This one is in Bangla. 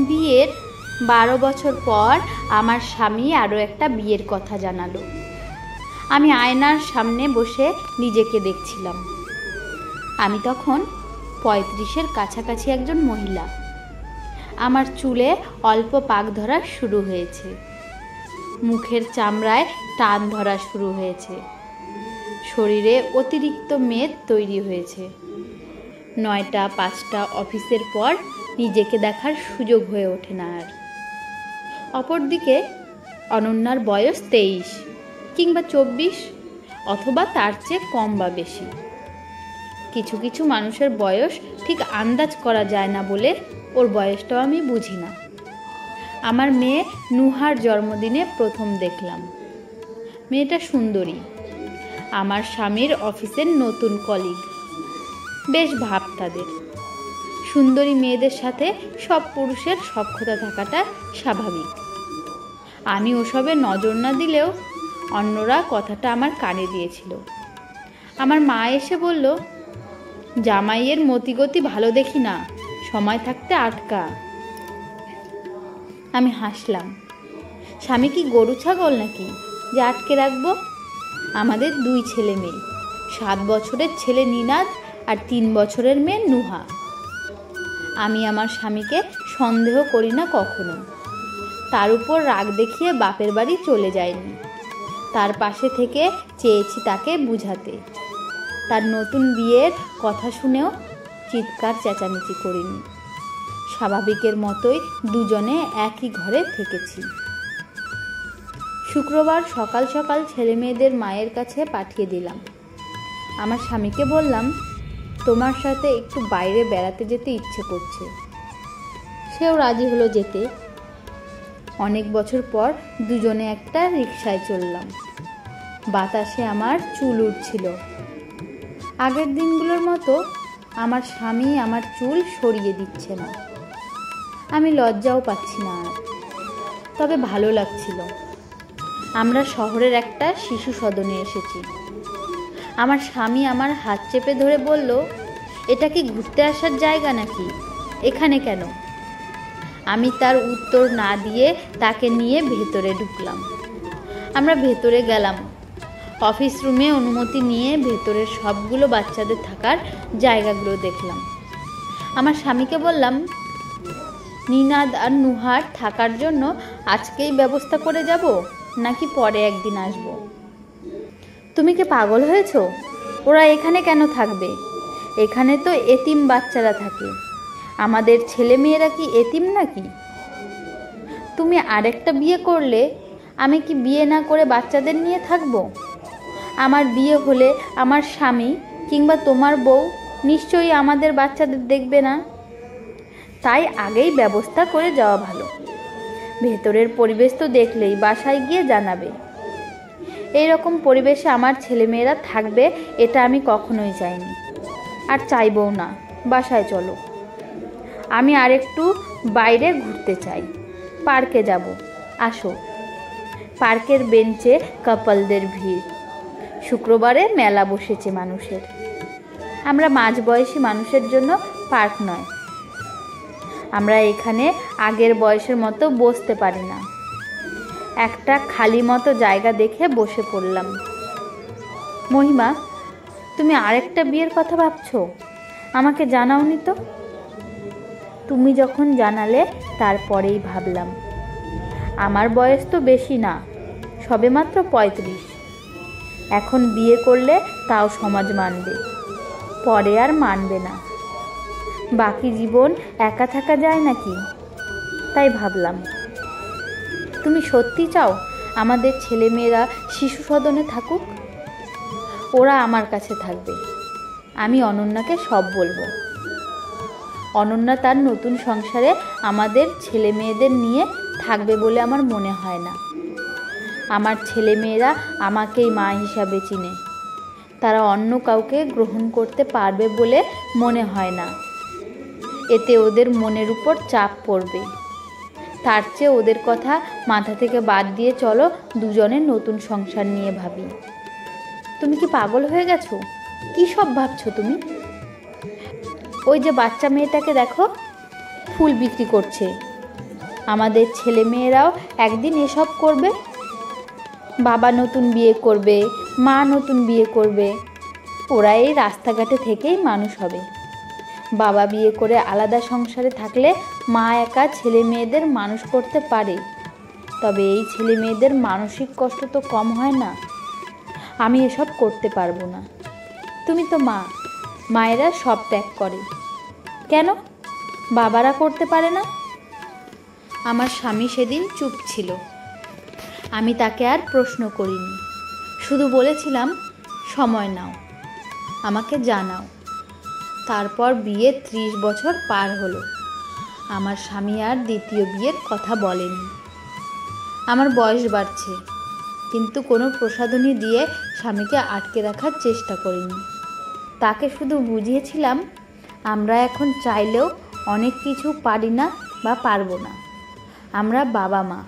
বিয়ের 12 বছর পর আমার স্বামী আরও একটা বিয়ের কথা জানালো। আমি আয়নার সামনে বসে নিজেকে দেখছিলাম। আমি তখন 35-এর কাছাকাছি একজন মহিলা। আমার চুলে অল্প পাক ধরা শুরু হয়েছে, মুখের চামড়ায় টান ধরা শুরু হয়েছে, শরীরে অতিরিক্ত মেদ তৈরি হয়েছে। 9টা 5টা অফিসের পর নিজেকে দেখার সুযোগ হয়ে ওঠে না আর। অপরদিকে অনন্যার বয়স 23 কিংবা 24, অথবা তার চেয়ে কম বা বেশি। কিছু কিছু মানুষের বয়স ঠিক আন্দাজ করা যায় না বলে ওর বয়সটাও আমি বুঝি না। আমার মেয়ে নুহার জন্মদিনে প্রথম দেখলাম। মেয়েটা সুন্দরী, আমার স্বামীর অফিসের নতুন কলিগ। বেশ ভাব তাদের। সুন্দরী মেয়েদের সাথে সব পুরুষের সখ্যতা থাকাটা স্বাভাবিক। আমি ওসবে নজর না দিলেও অন্যরা কথাটা আমার কানে দিয়েছিল। আমার মা এসে বলল, জামাইয়ের মতিগতি ভালো দেখি না, সময় থাকতে আটকা। আমি হাসলাম। স্বামী কি গরু ছাগল নাকি যে আটকে রাখবো? আমাদের 2 ছেলে মেয়ে, 7 বছরের ছেলে নিনাদ আর 3 বছরের মেয়ে নুহা। আমি আমার স্বামীকে সন্দেহ করি না কখনো। তার উপর রাগ দেখিয়ে বাপের বাড়ি চলে যায়নি। তার পাশে থেকে চেয়েছি তাকে বুঝাতে। তার নতুন বিয়ের কথা শুনেও চিৎকার চেঁচামেচি করিনি। স্বাভাবিকের মতোই দুজনে একই ঘরে থেকেছি। শুক্রবার সকাল সকাল ছেলে মেয়েদের মায়ের কাছে পাঠিয়ে দিলাম। আমার স্বামীকে বললাম, তোমার সাথে একটু বাইরে বেড়াতে যেতে ইচ্ছে করছে। সেও রাজি হলো যেতে। অনেক বছর পর দুজনে একটা রিকশায় চললাম। বাতাসে আমার চুল উঠছিল। আগের দিনগুলোর মতো আমার স্বামী আমার চুল সরিয়ে দিচ্ছে না। আমি লজ্জাও পাচ্ছি না আর, তবে ভালো লাগছিল। আমরা শহরের একটা শিশু সদনে এসেছি। আমার স্বামী আমার হাত চেপে ধরে বলল, এটা কি ঘুরতে আসার জায়গা নাকি? এখানে কেন? আমি তার উত্তর না দিয়ে তাকে নিয়ে ভেতরে ঢুকলাম। আমরা ভেতরে গেলাম। অফিস রুমে অনুমতি নিয়ে ভেতরের সবগুলো বাচ্চাদের থাকার জায়গাগুলো দেখলাম। আমার স্বামীকে বললাম, নিনাদ আর নুহার থাকার জন্য আজকেই ব্যবস্থা করে যাব নাকি পরে একদিন আসব? তুমি কি পাগল হয়েছো? ওরা এখানে কেন থাকবে? এখানে তো এতিম বাচ্চারা থাকে। আমাদের ছেলে মেয়েরা কি এতিম নাকি? তুমি আরেকটা বিয়ে করলে আমি কি বিয়ে না করে বাচ্চাদের নিয়ে থাকবো? আমার বিয়ে হলে আমার স্বামী কিংবা তোমার বউ নিশ্চয়ই আমাদের বাচ্চাদের দেখবে না। তাই আগেই ব্যবস্থা করে যাওয়া ভালো। ভেতরের পরিবেশ তো দেখলেই, বাসায় গিয়ে জানাবে। এইরকম পরিবেশে আমার ছেলেমেয়েরা থাকবে এটা আমি কখনোই চাইনি, আর চাইবও না। বাসায় চলো। আমি আরেকটু বাইরে ঘুরতে চাই। পার্কে যাব, আসো। পার্কের বেঞ্চে কাপলদের ভিড়। শুক্রবারে মেলা বসেছে মানুষের। আমরা মাঝবয়সী মানুষের জন্য পার্ক নয়। আমরা এখানে আগের বয়সের মতো বসতে পারি না। একটা খালি মতো জায়গা দেখে বসে পড়লাম। মহিমা, তুমি আরেকটা বিয়ের কথা ভাবছো? আমাকে জানাওনি তো। তুমি যখন জানালে তারপরেই ভাবলাম। আমার বয়স তো বেশি না, সবেমাত্র 35। এখন বিয়ে করলে তাও সমাজ মানবে, পরে আর মানবে না। বাকি জীবন একা থাকা যায় নাকি? তাই ভাবলাম, তুমি সত্যি চাও আমাদের ছেলেমেয়েরা শিশু সদনে থাকুক? ওরা আমার কাছে থাকবে। আমি অনন্যাকে সব বলবো। অনন্যা তার নতুন সংসারে আমাদের ছেলে মেয়েদের নিয়ে থাকবে বলে আমার মনে হয় না। আমার ছেলেমেয়েরা আমাকেই মা হিসাবে চিনে। তারা অন্য কাউকে গ্রহণ করতে পারবে বলে মনে হয় না। এতে ওদের মনের উপর চাপ পড়বে। তার চেয়ে ওদের কথা মাথা থেকে বাদ দিয়ে চলো দুজনের নতুন সংসার নিয়ে ভাবি। তুমি কি পাগল হয়ে গেছো? কী সব ভাবছো তুমি? ওই যে বাচ্চা মেয়েটাকে দেখো, ফুল বিক্রি করছে। আমাদের ছেলেমেয়েরাও একদিন এসব করবে। বাবা নতুন বিয়ে করবে, মা নতুন বিয়ে করবে, ওরা এই রাস্তাঘাটে থেকেই মানুষ হবে। বাবা বিয়ে করে আলাদা সংসারে থাকলে মা একা ছেলে মেয়েদের মানুষ করতে পারে, তবে এই ছেলে মেয়েদের মানসিক কষ্ট তো কম হয় না। আমি এসব করতে পারবো না। তুমি তো মা, মায়েরা সব ত্যাগ করে, কেন বাবারা করতে পারে না? আমার স্বামী সেদিন চুপ ছিল। আমি তাকে আর প্রশ্ন করিনি, শুধু বলেছিলাম সময় নাও, আমাকে জানাও। তারপর বিয়ে 30 বছর পার হলো। আমার স্বামী আর দ্বিতীয় বিয়ের কথা বলেনি। আমার বয়স বাড়ছে, কিন্তু কোনো প্রসাধনী দিয়ে স্বামীকে আটকে রাখার চেষ্টা করিনি। তাকে শুধু বুঝিয়েছিলাম আমরা এখন চাইলেও অনেক কিছু পারি না বা পারবো না। আমরা বাবা মা।